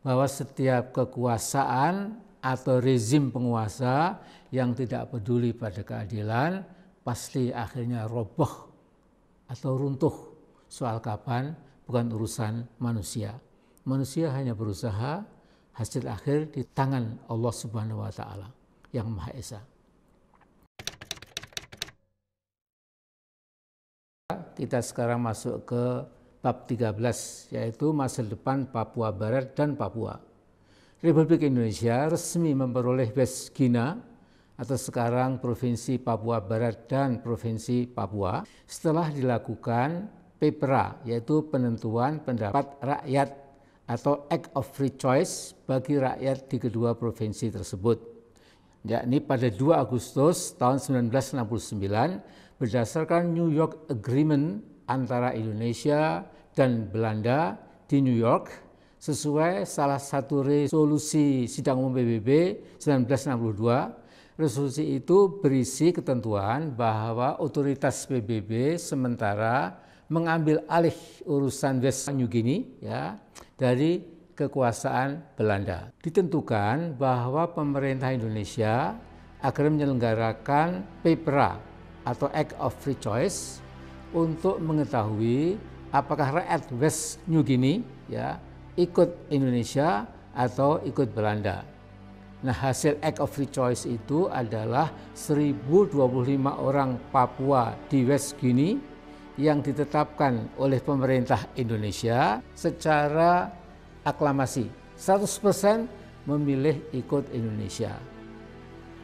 bahwa setiap kekuasaan atau rezim penguasa yang tidak peduli pada keadilan pasti akhirnya roboh atau runtuh. Soal kapan bukan urusan manusia. Manusia hanya berusaha, hasil akhir di tangan Allah Subhanahu wa taala yang Maha Esa. Kita sekarang masuk ke bab 13, yaitu masa depan Papua Barat dan Papua. Republik Indonesia resmi memperoleh West Guinea atau sekarang Provinsi Papua Barat dan Provinsi Papua setelah dilakukan PEPRA, yaitu penentuan pendapat rakyat atau Act of Free Choice bagi rakyat di kedua provinsi tersebut, yakni pada 2 Agustus tahun 1969 berdasarkan New York Agreement antara Indonesia dan Belanda di New York sesuai salah satu resolusi Sidang Umum PBB 1962. Resolusi itu berisi ketentuan bahwa otoritas PBB sementara mengambil alih urusan West New Guinea dari kekuasaan Belanda. Ditentukan bahwa pemerintah Indonesia akan menyelenggarakan PEPRA atau Act of Free Choice untuk mengetahui apakah rakyat West New Guinea ikut Indonesia atau ikut Belanda. Nah, hasil Act of Free Choice itu adalah 1025 orang Papua di West Guinea yang ditetapkan oleh pemerintah Indonesia secara aklamasi 100% memilih ikut Indonesia.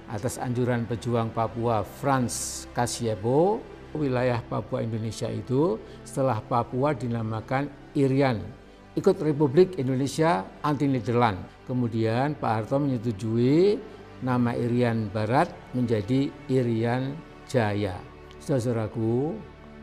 Atas anjuran pejuang Papua Frans Kasyebo, wilayah Papua Indonesia itu setelah Papua dinamakan Irian, ikut Republik Indonesia Anti-Nederland. Kemudian Pak Harto menyetujui nama Irian Barat menjadi Irian Jaya. Saudaraku,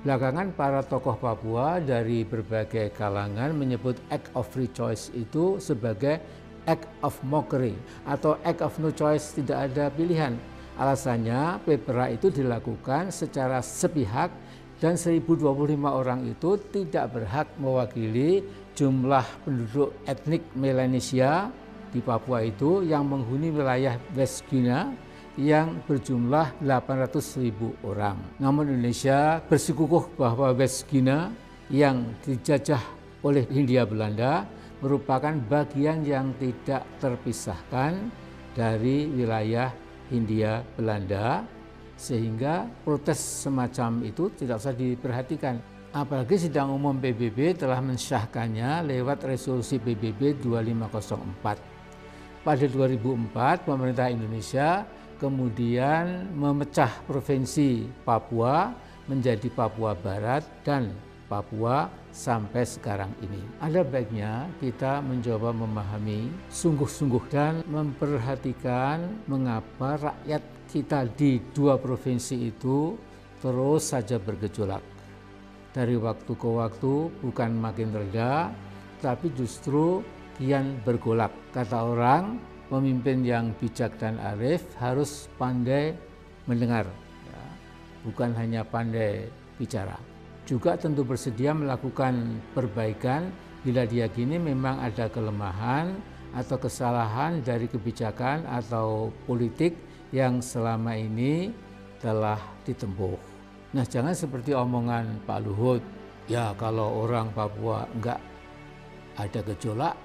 belakangan para tokoh Papua dari berbagai kalangan menyebut Act of Free Choice itu sebagai Act of Mockery atau Act of No Choice, tidak ada pilihan. Alasannya PEPRA itu dilakukan secara sepihak dan 1025 orang itu tidak berhak mewakili jumlah penduduk etnik Melanesia di Papua itu yang menghuni wilayah West Guinea yang berjumlah 800.000 orang. Namun Indonesia bersikukuh bahwa West Guinea yang dijajah oleh Hindia Belanda merupakan bagian yang tidak terpisahkan dari wilayah Hindia Belanda, sehingga protes semacam itu tidak usah diperhatikan. Apalagi Sidang Umum PBB telah mensahkannya lewat resolusi PBB 2504. Pada 2004, pemerintah Indonesia kemudian memecah Provinsi Papua menjadi Papua Barat dan Papua sampai sekarang ini. Ada baiknya kita mencoba memahami sungguh-sungguh dan memperhatikan mengapa rakyat kita di dua provinsi itu terus saja bergejolak. Dari waktu ke waktu bukan makin reda, tapi justru kian bergolak. Kata orang, pemimpin yang bijak dan arif harus pandai mendengar, bukan hanya pandai bicara. Juga tentu bersedia melakukan perbaikan bila diyakini memang ada kelemahan atau kesalahan dari kebijakan atau politik yang selama ini telah ditempuh. Nah, jangan seperti omongan Pak Luhut, ya kalau orang Papua enggak ada gejolak,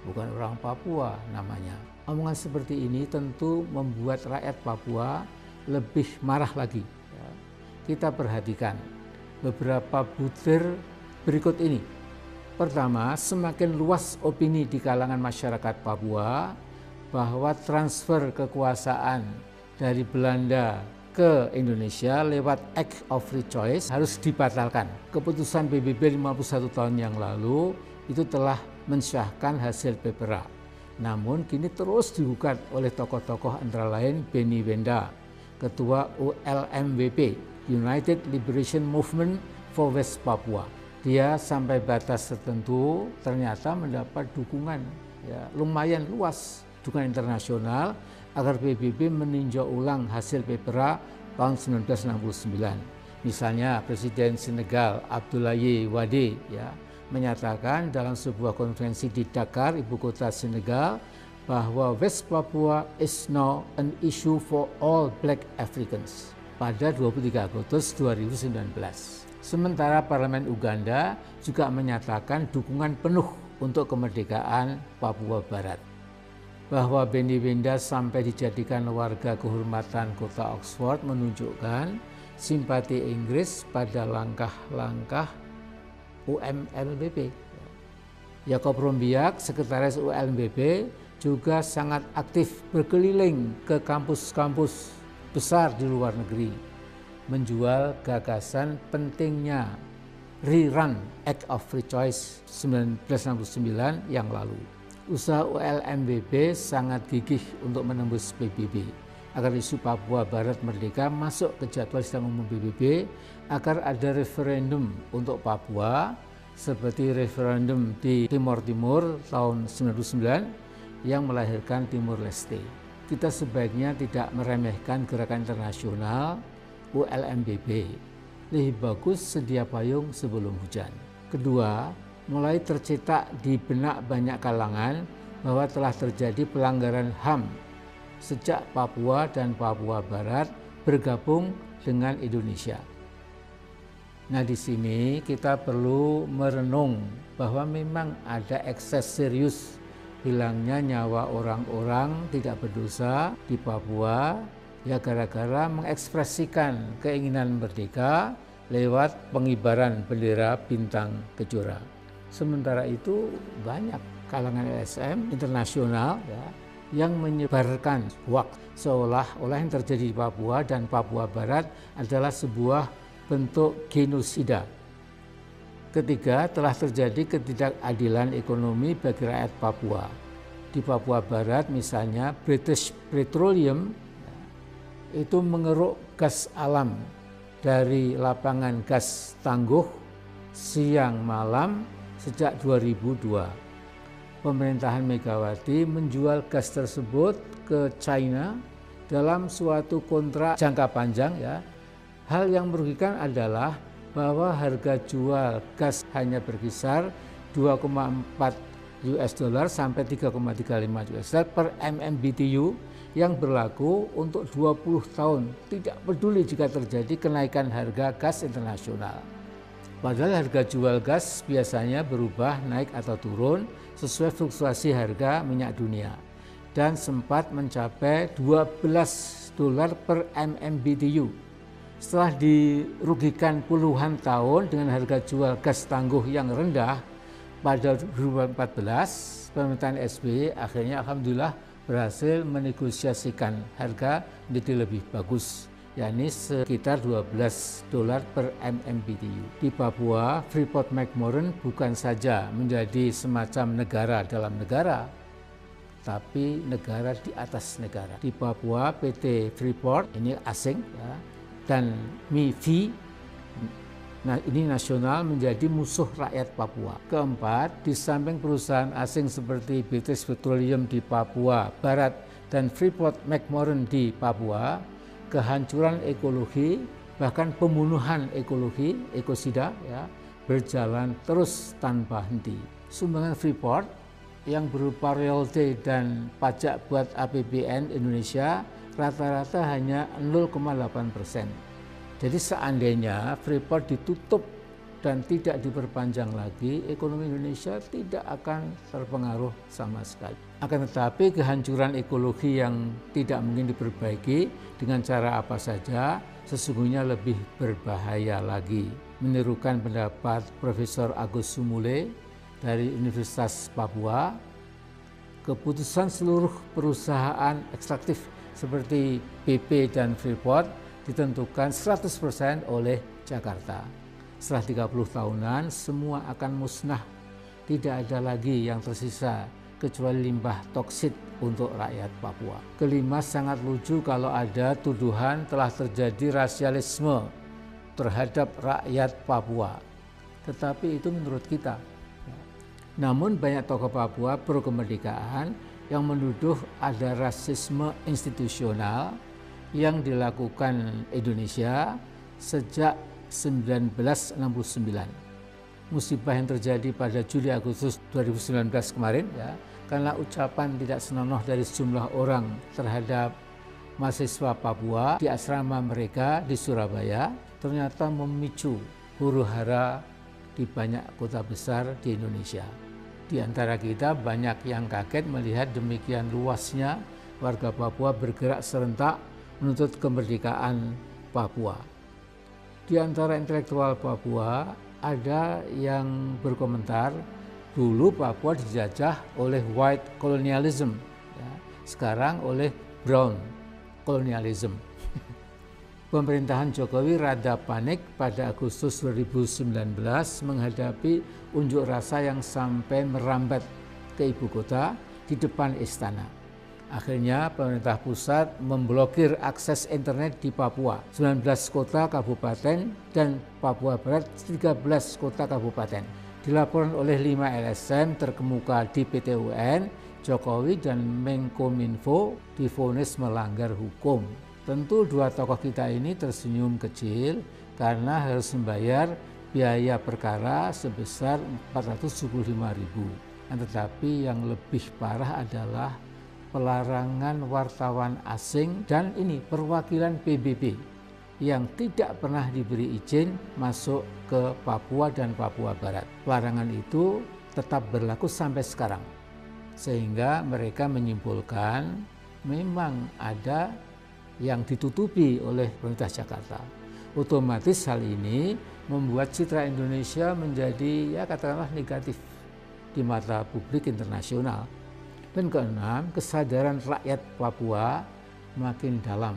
bukan orang Papua namanya. Omongan seperti ini tentu membuat rakyat Papua lebih marah lagi. Kita perhatikan beberapa butir berikut ini. Pertama, semakin luas opini di kalangan masyarakat Papua bahwa transfer kekuasaan dari Belanda ke Indonesia lewat Act of Free Choice harus dibatalkan. Keputusan PBB 51 tahun yang lalu itu telah mensahkan hasil PEPRA. Namun kini terus digugat oleh tokoh-tokoh antara lain Benny Wenda, Ketua ULMWP, United Liberation Movement for West Papua. Dia sampai batas tertentu ternyata mendapat dukungan lumayan luas, dukungan internasional agar PBB meninjau ulang hasil PEPRA tahun 1969. Misalnya Presiden Senegal Abdoulaye Wade menyatakan dalam sebuah konferensi di Dakar, ibu kota Senegal, bahwa West Papua is now an issue for all Black Africans pada 23 Agustus 2019. Sementara Parlemen Uganda juga menyatakan dukungan penuh untuk kemerdekaan Papua Barat. Bahwa Benny Wenda sampai dijadikan warga kehormatan kota Oxford menunjukkan simpati Inggris pada langkah-langkah UMLBP. Jacob Rombiak, sekretaris UMLBP, juga sangat aktif berkeliling ke kampus-kampus besar di luar negeri, menjual gagasan pentingnya rerun Act of Free Choice 1969 yang lalu. Usaha ULMBP sangat gigih untuk menembus PBB agar isu Papua Barat merdeka masuk ke jadwal sidang umum PBB, agar ada referendum untuk Papua seperti referendum di Timor Timur tahun 1999 yang melahirkan Timor Leste. Kita sebaiknya tidak meremehkan gerakan internasional ULMBP. Lebih bagus sedia payung sebelum hujan. Kedua, mulai tercetak di benak banyak kalangan bahwa telah terjadi pelanggaran HAM sejak Papua dan Papua Barat bergabung dengan Indonesia. Nah, di sini kita perlu merenung bahwa memang ada ekses serius hilangnya nyawa orang-orang tidak berdosa di Papua ya gara-gara mengekspresikan keinginan merdeka lewat pengibaran bendera bintang kejora. Sementara itu banyak kalangan LSM internasional ya, yang menyebarkan hoaks seolah-olah yang terjadi di Papua dan Papua Barat adalah sebuah bentuk genosida. Ketiga, telah terjadi ketidakadilan ekonomi bagi rakyat Papua. Di Papua Barat misalnya British Petroleum itu mengeruk gas alam dari lapangan gas Tangguh siang malam sejak 2002. Pemerintahan Megawati menjual gas tersebut ke China dalam suatu kontrak jangka panjang ya. Hal yang merugikan adalah bahwa harga jual gas hanya berkisar 2,4 US dollar sampai 3,35 US dollar per MMBTU yang berlaku untuk 20 tahun. Tidak peduli jika terjadi kenaikan harga gas internasional. Padahal harga jual gas biasanya berubah naik atau turun sesuai fluktuasi harga minyak dunia dan sempat mencapai 12 dolar per MMBTU. Setelah dirugikan puluhan tahun dengan harga jual gas Tangguh yang rendah, pada 2014 pemerintahan SBY akhirnya alhamdulillah berhasil menegosiasikan harga menjadi lebih bagus, yakni sekitar 12 dolar per MMBTU. Di Papua, Freeport-McMoRan bukan saja menjadi semacam negara dalam negara, tapi negara di atas negara. Di Papua, PT Freeport ini asing ya, dan MIFI, nah ini nasional, menjadi musuh rakyat Papua. Keempat, di samping perusahaan asing seperti British Petroleum di Papua Barat dan Freeport-McMoRan di Papua, kehancuran ekologi bahkan pembunuhan ekologi, ekosida ya, berjalan terus tanpa henti. Sumbangan Freeport yang berupa royalti dan pajak buat APBN Indonesia rata-rata hanya 0,8%. Jadi seandainya Freeport ditutup dan tidak diperpanjang lagi, ekonomi Indonesia tidak akan terpengaruh sama sekali. Akan tetapi kehancuran ekologi yang tidak mungkin diperbaiki dengan cara apa saja sesungguhnya lebih berbahaya lagi. Menirukan pendapat Profesor Agus Sumule dari Universitas Papua, keputusan seluruh perusahaan ekstraktif seperti BP dan Freeport ditentukan 100% oleh Jakarta. Setelah 30 tahunan semua akan musnah, tidak ada lagi yang tersisa kecuali limbah toksit untuk rakyat Papua. Kelima, sangat lucu kalau ada tuduhan telah terjadi rasialisme terhadap rakyat Papua. Tetapi itu menurut kita. Namun banyak tokoh Papua pro kemerdekaan yang menuduh ada rasisme institusional yang dilakukan Indonesia sejak 1969. musibah yang terjadi pada Juli Agustus 2019 kemarin ya, karena ucapan tidak senonoh dari sejumlah orang terhadap mahasiswa Papua di asrama mereka di Surabaya ternyata memicu huru-hara di banyak kota besar di Indonesia. Di antara kita banyak yang kaget melihat demikian luasnya warga Papua bergerak serentak menuntut kemerdekaan Papua. Di antara intelektual Papua ada yang berkomentar, dulu Papua dijajah oleh white colonialism, ya, sekarang oleh brown colonialism. Pemerintahan Jokowi rada panik pada Agustus 2019 menghadapi unjuk rasa yang sampai merambat ke ibu kota di depan istana. Akhirnya pemerintah pusat memblokir akses internet di Papua, 19 kota kabupaten dan Papua Barat 13 kota kabupaten. Dilaporkan oleh 5 LSM terkemuka di PT UN, Jokowi dan Menkominfo divonis melanggar hukum. Tentu dua tokoh kita ini tersenyum kecil karena harus membayar biaya perkara sebesar 475.000. Tetapi yang lebih parah adalah pelarangan wartawan asing dan ini perwakilan PBB yang tidak pernah diberi izin masuk ke Papua dan Papua Barat. Pelarangan itu tetap berlaku sampai sekarang. Sehingga mereka menyimpulkan memang ada yang ditutupi oleh pemerintah Jakarta. Otomatis hal ini membuat citra Indonesia menjadi katakanlah negatif di mata publik internasional. Dan keenam, kesadaran rakyat Papua makin dalam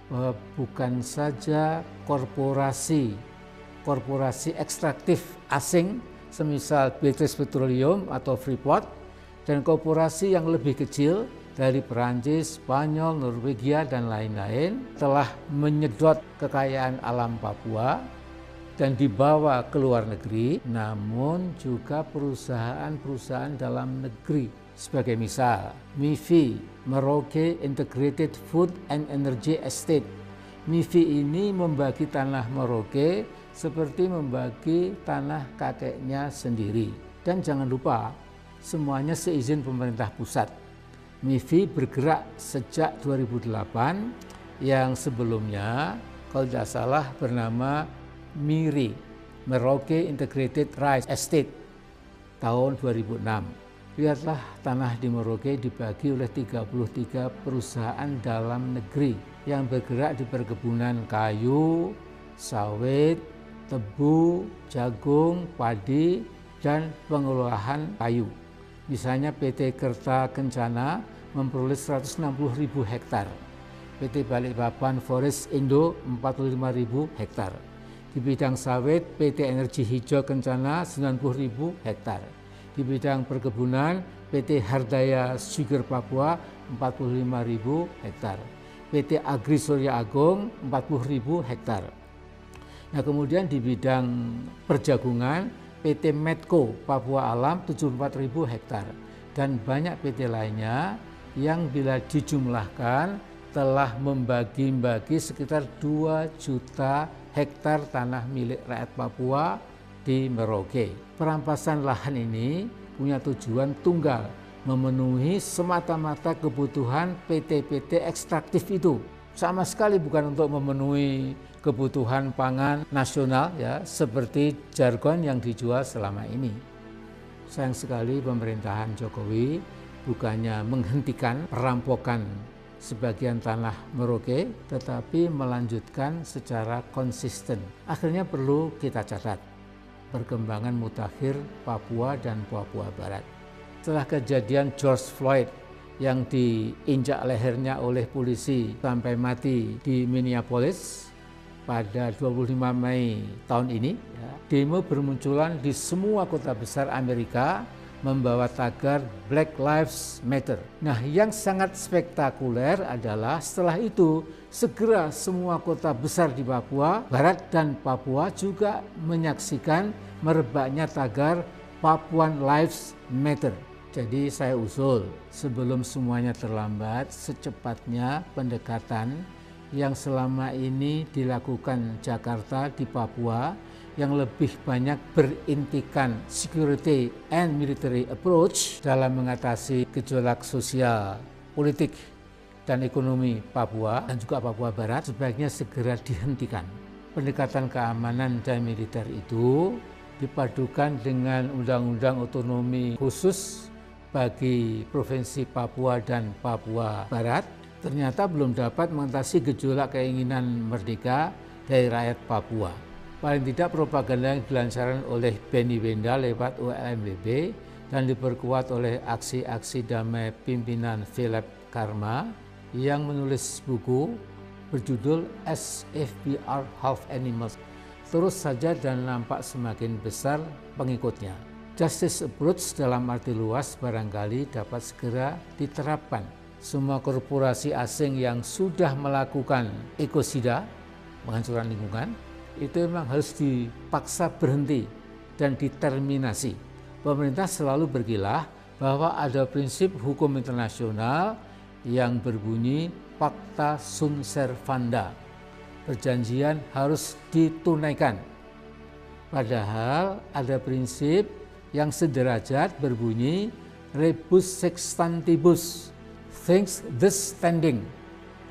bahwa bukan saja korporasi ekstraktif asing semisal British Petroleum atau Freeport dan korporasi yang lebih kecil dari Perancis, Spanyol, Norwegia, dan lain-lain telah menyedot kekayaan alam Papua dan dibawa ke luar negeri, namun juga perusahaan-perusahaan dalam negeri. Sebagai misal, MIFI, Merauke Integrated Food and Energy Estate. MIFI ini membagi tanah Merauke seperti membagi tanah kakeknya sendiri. Dan jangan lupa, semuanya seizin pemerintah pusat. MIFI bergerak sejak 2008 yang sebelumnya kalau tidak salah bernama MIRI, Merauke Integrated Rice Estate tahun 2006. Lihatlah tanah di Merauke dibagi oleh 33 perusahaan dalam negeri yang bergerak di perkebunan kayu, sawit, tebu, jagung, padi, dan pengelolaan kayu. Misalnya PT Kerta Kencana memperoleh 160.000 hektar, PT Balikpapan Forest Indo 45.000 hektar. Di bidang sawit, PT Energi Hijau Kencana 90.000 hektar. Di bidang perkebunan, PT Hardaya Sugar Papua 45.000 hektar. PT Agri Surya Agung 40.000 hektar. Nah, kemudian di bidang perjagungan, PT Medco Papua Alam 74.000 hektar dan banyak PT lainnya yang bila dijumlahkan telah membagi-bagi sekitar 2 juta hektar tanah milik rakyat Papua di Merauke. Perampasan lahan ini punya tujuan tunggal, memenuhi semata-mata kebutuhan PT-PT ekstraktif itu. Sama sekali bukan untuk memenuhi kebutuhan pangan nasional ya seperti jargon yang dijual selama ini. Sayang sekali pemerintahan Jokowi bukannya menghentikan perampokan sebagian tanah Merauke tetapi melanjutkan secara konsisten. Akhirnya perlu kita catat perkembangan mutakhir Papua dan Papua Barat. Setelah kejadian George Floyd yang diinjak lehernya oleh polisi sampai mati di Minneapolis pada 25 Mei tahun ini, demo bermunculan di semua kota besar Amerika membawa tagar Black Lives Matter. Nah, yang sangat spektakuler adalah setelah itu segera semua kota besar di Papua Barat dan Papua juga menyaksikan merebaknya tagar Papuan Lives Matter. Jadi saya usul sebelum semuanya terlambat, secepatnya pendekatan yang selama ini dilakukan Jakarta di Papua yang lebih banyak berintikan security and military approach dalam mengatasi gejolak sosial, politik, dan ekonomi Papua dan juga Papua Barat sebaiknya segera dihentikan. Pendekatan keamanan dan militer itu dipadukan dengan undang-undang otonomi khusus bagi Provinsi Papua dan Papua Barat, ternyata belum dapat mengatasi gejolak keinginan merdeka dari rakyat Papua. Paling tidak propaganda yang dilancarkan oleh Benny Wenda lewat ULMWB dan diperkuat oleh aksi-aksi damai pimpinan Philip Karma yang menulis buku berjudul As If We Are Half Animals terus saja dan nampak semakin besar pengikutnya. Justice approach dalam arti luas barangkali dapat segera diterapkan. Semua korporasi asing yang sudah melakukan ekosida, penghancuran lingkungan, itu memang harus dipaksa berhenti dan diterminasi. Pemerintah selalu berkilah bahwa ada prinsip hukum internasional yang berbunyi Pacta sunt servanda. Perjanjian harus ditunaikan. Padahal ada prinsip yang sederajat berbunyi rebus sextantibus, things thus standing,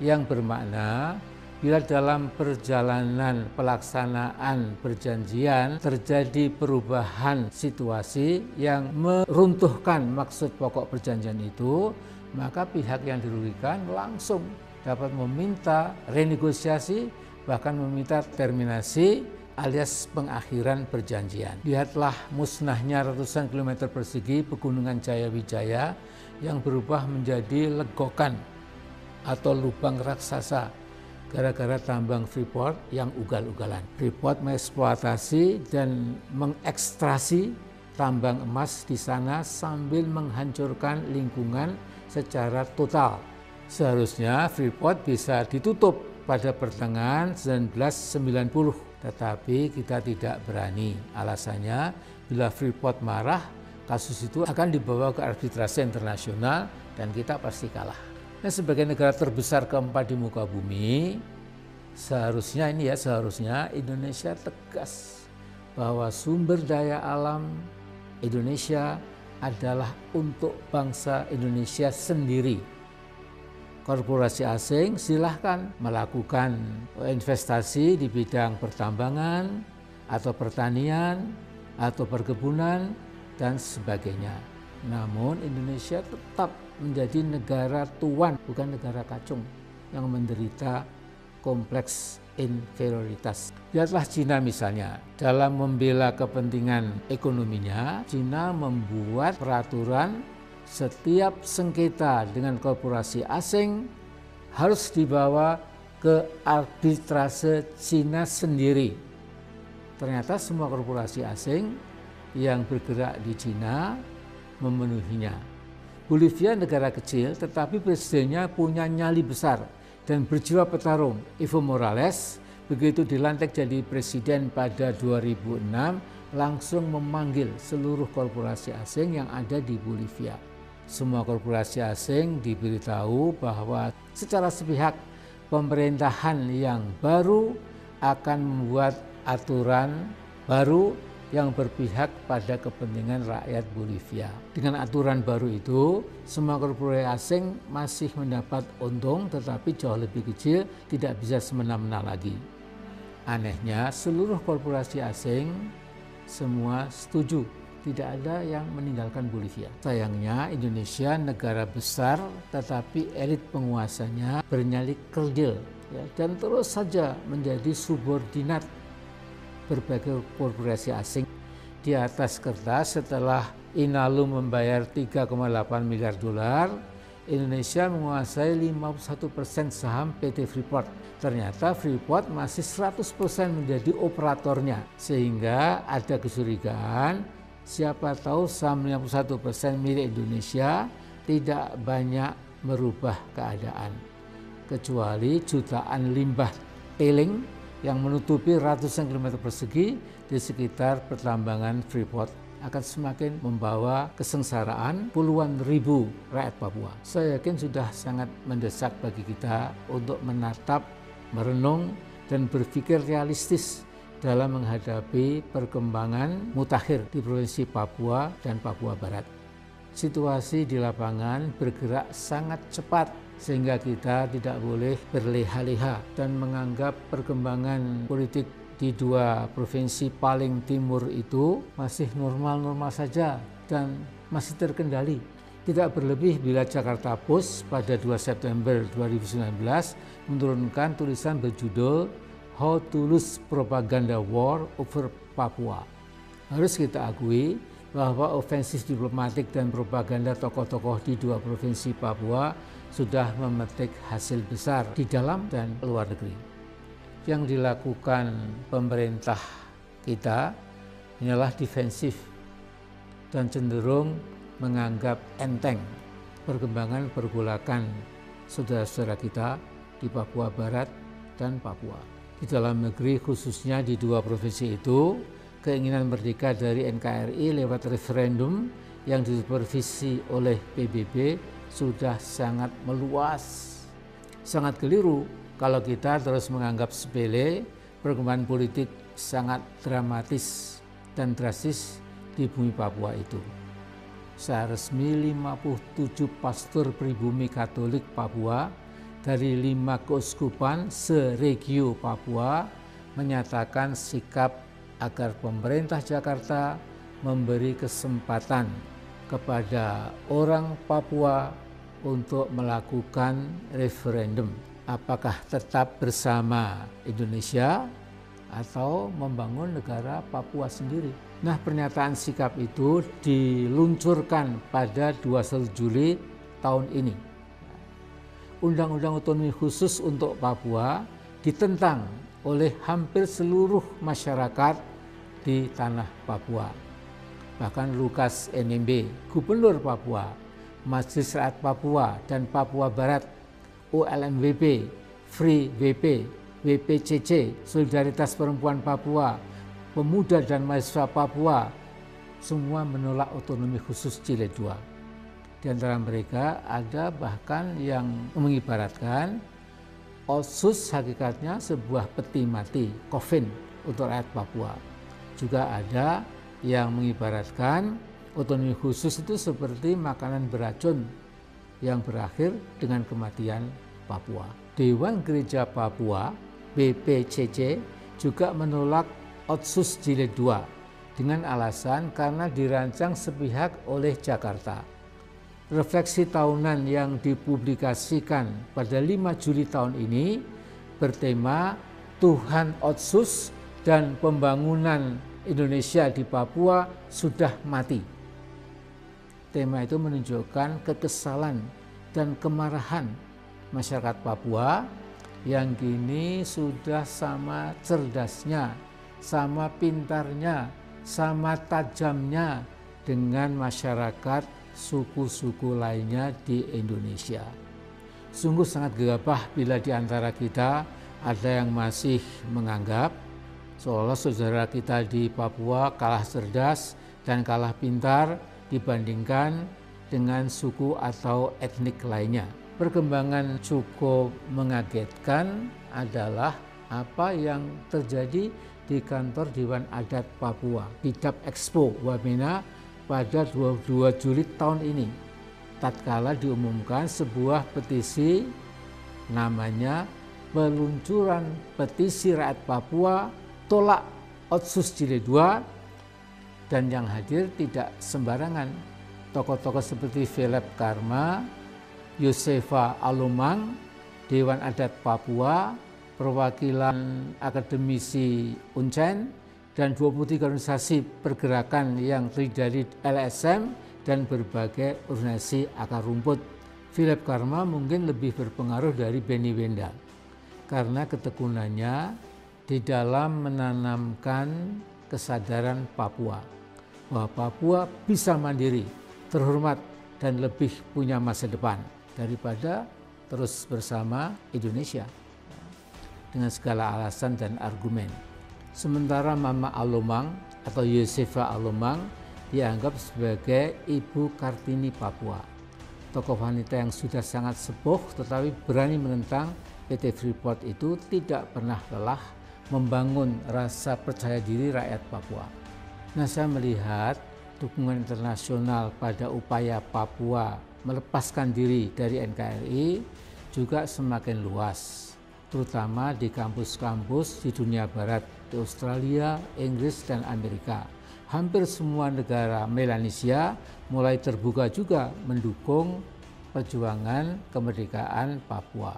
yang bermakna bila dalam perjalanan pelaksanaan perjanjian terjadi perubahan situasi yang meruntuhkan maksud pokok perjanjian itu, maka pihak yang dirugikan langsung dapat meminta renegosiasi, bahkan meminta terminasi alias pengakhiran perjanjian. Lihatlah musnahnya ratusan kilometer persegi pegunungan Jayawijaya yang berubah menjadi legokan atau lubang raksasa gara-gara tambang Freeport yang ugal-ugalan. Freeport mengeksploitasi dan mengekstrasi tambang emas di sana sambil menghancurkan lingkungan secara total. Seharusnya Freeport bisa ditutup pada pertengahan 1990, tetapi kita tidak berani. Alasannya, bila Freeport marah, kasus itu akan dibawa ke arbitrase internasional dan kita pasti kalah. Nah, sebagai negara terbesar keempat di muka bumi, seharusnya Indonesia tegas bahwa sumber daya alam Indonesia adalah untuk bangsa Indonesia sendiri. Korporasi asing silahkan melakukan investasi di bidang pertambangan atau pertanian atau perkebunan dan sebagainya. Namun Indonesia tetap menjadi negara tuan, bukan negara kacung yang menderita kompleks inferioritas. Lihatlah Cina misalnya, dalam membela kepentingan ekonominya, Cina membuat peraturan setiap sengketa dengan korporasi asing harus dibawa ke arbitrase Cina sendiri. Ternyata semua korporasi asing yang bergerak di Cina memenuhinya. Bolivia negara kecil tetapi presidennya punya nyali besar dan berjiwa petarung. Evo Morales begitu dilantik jadi presiden pada 2006 langsung memanggil seluruh korporasi asing yang ada di Bolivia. Semua korporasi asing diberitahu bahwa secara sepihak pemerintahan yang baru akan membuat aturan baru yang berpihak pada kepentingan rakyat Bolivia. Dengan aturan baru itu, semua korporasi asing masih mendapat untung tetapi jauh lebih kecil, tidak bisa semena-mena lagi. Anehnya, seluruh korporasi asing semua setuju, tidak ada yang meninggalkan Bolivia. Sayangnya Indonesia negara besar tetapi elit penguasanya bernyali kerdil dan terus saja menjadi subordinat berbagai korporasi asing. Di atas kertas setelah Inalum membayar 3,8 miliar dolar, Indonesia menguasai 51% saham PT Freeport. Ternyata Freeport masih 100% menjadi operatornya, sehingga ada kecurigaan siapa tahu saham 51% milik Indonesia tidak banyak merubah keadaan, kecuali jutaan limbah tailing yang menutupi ratusan kilometer persegi di sekitar pertambangan Freeport akan semakin membawa kesengsaraan puluhan ribu rakyat Papua. Saya yakin sudah sangat mendesak bagi kita untuk menatap, merenung, dan berpikir realistis dalam menghadapi perkembangan mutakhir di Provinsi Papua dan Papua Barat. Situasi di lapangan bergerak sangat cepat sehingga kita tidak boleh berleha-leha dan menganggap perkembangan politik di dua provinsi paling timur itu masih normal-normal saja dan masih terkendali. Tidak berlebih bila Jakarta Post pada 2 September 2019 menurunkan tulisan berjudul How to Lose Propaganda War Over Papua. Harus kita akui bahwa ofensif diplomatik dan propaganda tokoh-tokoh di dua provinsi Papua sudah memetik hasil besar di dalam dan luar negeri. Yang dilakukan pemerintah kita hanyalah defensif dan cenderung menganggap enteng perkembangan pergolakan saudara-saudara kita di Papua Barat dan Papua. Di dalam negeri khususnya di dua provinsi itu, keinginan merdeka dari NKRI lewat referendum yang disupervisi oleh PBB sudah sangat meluas. Sangat keliru kalau kita terus menganggap sepele perkembangan politik sangat dramatis dan drastis di bumi Papua itu. Secara resmi 57 pastor pribumi Katolik Papua dari 5 keuskupan se-regio Papua menyatakan sikap agar pemerintah Jakarta memberi kesempatan kepada orang Papua untuk melakukan referendum. Apakah tetap bersama Indonesia atau membangun negara Papua sendiri. Nah, pernyataan sikap itu diluncurkan pada 21 Juli tahun ini. Undang-undang otonomi khusus untuk Papua ditentang oleh hampir seluruh masyarakat di tanah Papua. Bahkan Lukas NMB, Gubernur Papua, Majelis Rakyat Papua dan Papua Barat, OLMWP, Free WP, WPCC, Solidaritas Perempuan Papua, Pemuda dan Mahasiswa Papua, semua menolak otonomi khusus Jilid 2. Di antara mereka ada bahkan yang mengibaratkan Otsus hakikatnya sebuah peti mati, coffin untuk rakyat Papua. Juga ada yang mengibaratkan otonomi khusus itu seperti makanan beracun yang berakhir dengan kematian Papua. Dewan Gereja Papua, BPCC, juga menolak Otsus Jilid 2 dengan alasan karena dirancang sepihak oleh Jakarta. Refleksi tahunan yang dipublikasikan pada 5 Juli tahun ini bertema Tuhan Otsus dan Pembangunan Indonesia di Papua sudah mati. Tema itu menunjukkan kekesalan dan kemarahan masyarakat Papua yang kini sudah sama cerdasnya, sama pintarnya, sama tajamnya dengan masyarakat suku-suku lainnya di Indonesia. Sungguh sangat gegabah bila di antara kita ada yang masih menganggap seolah saudara kita di Papua kalah cerdas dan kalah pintar dibandingkan dengan suku atau etnik lainnya. Perkembangan cukup mengagetkan adalah apa yang terjadi di kantor Dewan Adat Papua, Bidap Expo Wamena pada 22 Juli tahun ini. Tatkala diumumkan sebuah petisi namanya Peluncuran Petisi Rakyat Papua Tolak Otsus Jilid 2, dan yang hadir tidak sembarangan. Tokoh-tokoh seperti Philip Karma, Yosefa Alomang, Dewan Adat Papua, perwakilan akademisi Uncen, dan 23 organisasi pergerakan yang terdiri dari LSM dan berbagai organisasi akar rumput. Philip Karma mungkin lebih berpengaruh dari Benny Wenda karena ketekunannya di dalam menanamkan kesadaran Papua bahwa Papua bisa mandiri, terhormat, dan lebih punya masa depan daripada terus bersama Indonesia dengan segala alasan dan argumen. Sementara Mama Alomang atau Yosefa Alomang dianggap sebagai Ibu Kartini Papua, tokoh wanita yang sudah sangat sepuh tetapi berani menentang PT Freeport itu tidak pernah lelah membangun rasa percaya diri rakyat Papua. Nah, saya melihat dukungan internasional pada upaya Papua melepaskan diri dari NKRI juga semakin luas, terutama di kampus-kampus di dunia barat, di Australia, Inggris, dan Amerika. Hampir semua negara Melanesia mulai terbuka juga mendukung perjuangan kemerdekaan Papua.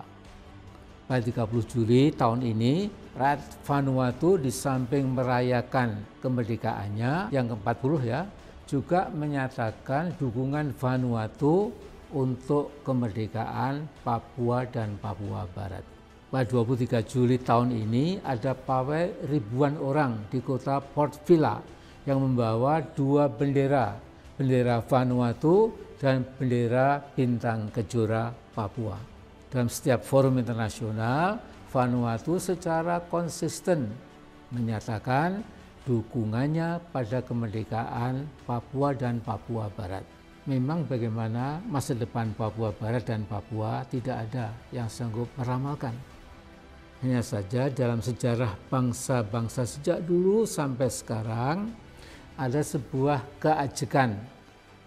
Pada 30 Juli tahun ini, rakyat Vanuatu di samping merayakan kemerdekaannya yang ke-40 ya, juga menyatakan dukungan Vanuatu untuk kemerdekaan Papua dan Papua Barat. Pada 23 Juli tahun ini ada pawai ribuan orang di kota Port Vila yang membawa dua bendera, bendera Vanuatu dan bendera bintang kejora Papua. Dalam setiap forum internasional, Vanuatu secara konsisten menyatakan dukungannya pada kemerdekaan Papua dan Papua Barat. Memang bagaimana masa depan Papua Barat dan Papua tidak ada yang sanggup meramalkan. Hanya saja dalam sejarah bangsa-bangsa sejak dulu sampai sekarang ada sebuah keajekan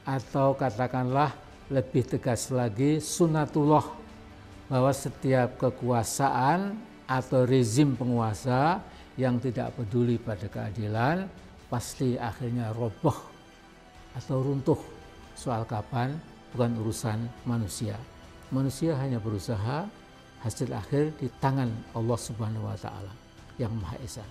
atau katakanlah lebih tegas lagi sunatullah, bahwa setiap kekuasaan atau rezim penguasa yang tidak peduli pada keadilan pasti akhirnya roboh atau runtuh. Soal kapan bukan urusan manusia. Manusia hanya berusaha, hasil akhir di tangan Allah Subhanahu wa Ta'ala yang Maha Esa.